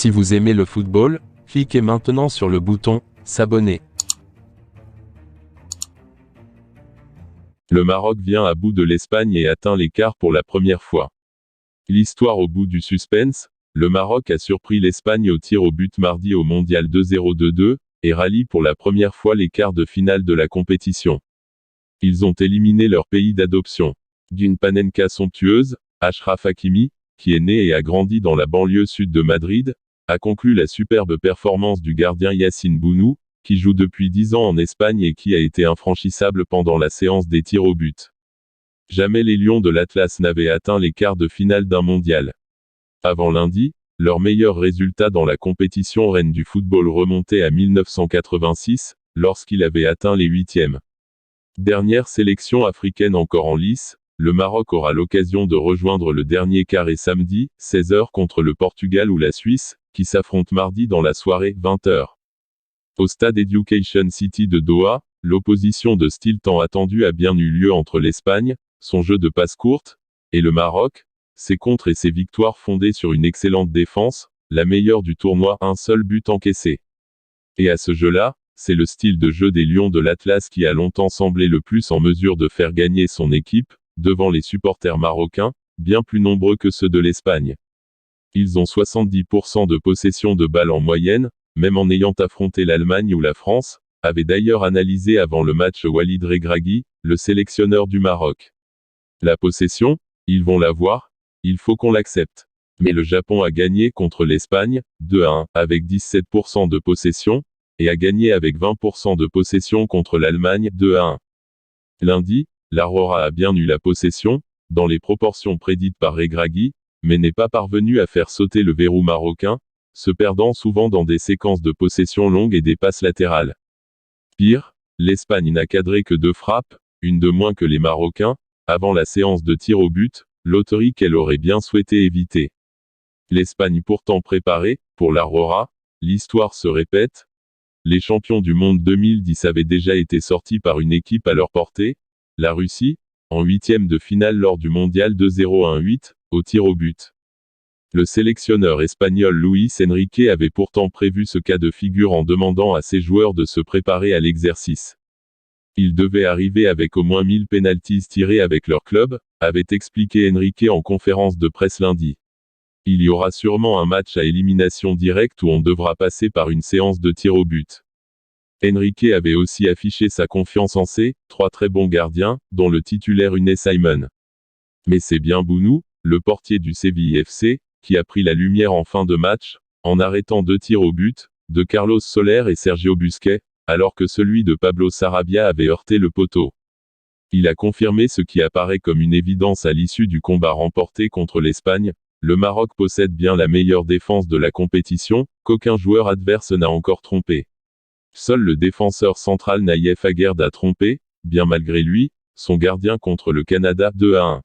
Si vous aimez le football, cliquez maintenant sur le bouton « S'abonner ». Le Maroc vient à bout de l'Espagne et atteint l'écart pour la première fois. L'histoire au bout du suspense, le Maroc a surpris l'Espagne au tir au but mardi au Mondial 2-0-2-2, et rallie pour la première fois les quarts de finale de la compétition. Ils ont éliminé leur pays d'adoption. D'une panenka somptueuse, Achraf Hakimi, qui est né et a grandi dans la banlieue sud de Madrid, a conclu la superbe performance du gardien Yacine Bounou, qui joue depuis 10 ans en Espagne et qui a été infranchissable pendant la séance des tirs au but. Jamais les Lions de l'Atlas n'avaient atteint les quarts de finale d'un mondial. Avant lundi, leur meilleur résultat dans la compétition reine du football remontait à 1986, lorsqu'il avait atteint les huitièmes. Dernière sélection africaine encore en lice, le Maroc aura l'occasion de rejoindre le dernier carré samedi, 16h contre le Portugal ou la Suisse, qui s'affrontent mardi dans la soirée, 20h. Au stade Education City de Doha, l'opposition de style tant attendue a bien eu lieu entre l'Espagne, son jeu de passe courte, et le Maroc, ses contres et ses victoires fondées sur une excellente défense, la meilleure du tournoi, un seul but encaissé. Et à ce jeu-là, c'est le style de jeu des Lions de l'Atlas qui a longtemps semblé le plus en mesure de faire gagner son équipe, devant les supporters marocains, bien plus nombreux que ceux de l'Espagne. Ils ont 70% de possession de balles en moyenne, même en ayant affronté l'Allemagne ou la France, avait d'ailleurs analysé avant le match Walid Regragui, le sélectionneur du Maroc. La possession, ils vont l'avoir, il faut qu'on l'accepte. Mais le Japon a gagné contre l'Espagne, 2-1, avec 17% de possession, et a gagné avec 20% de possession contre l'Allemagne, 2-1. Lundi, l'Aurora a bien eu la possession, dans les proportions prédites par Regragui, mais n'est pas parvenu à faire sauter le verrou marocain, se perdant souvent dans des séquences de possession longues et des passes latérales. Pire, l'Espagne n'a cadré que 2 frappes, une de moins que les Marocains, avant la séance de tir au but, loterie qu'elle aurait bien souhaité éviter. L'Espagne pourtant préparée, pour l'Aurora, l'histoire se répète. Les champions du monde 2010 avaient déjà été sortis par une équipe à leur portée, la Russie, en huitième de finale lors du mondial 2-0-1-8, au tir au but. Le sélectionneur espagnol Luis Enrique avait pourtant prévu ce cas de figure en demandant à ses joueurs de se préparer à l'exercice. Ils devaient arriver avec au moins 1000 pénaltys tirés avec leur club, avait expliqué Enrique en conférence de presse lundi. Il y aura sûrement un match à élimination directe où on devra passer par une séance de tir au but. Enrique avait aussi affiché sa confiance en ses 3 très bons gardiens, dont le titulaire Unai Simon. Mais c'est bien Bounou, le portier du Séville FC, qui a pris la lumière en fin de match, en arrêtant 2 tirs au but, de Carlos Soler et Sergio Busquets, alors que celui de Pablo Sarabia avait heurté le poteau. Il a confirmé ce qui apparaît comme une évidence à l'issue du combat remporté contre l'Espagne, le Maroc possède bien la meilleure défense de la compétition, qu'aucun joueur adverse n'a encore trompé. Seul le défenseur central Naïef Aguerd a trompé, bien malgré lui, son gardien contre le Canada 2-1.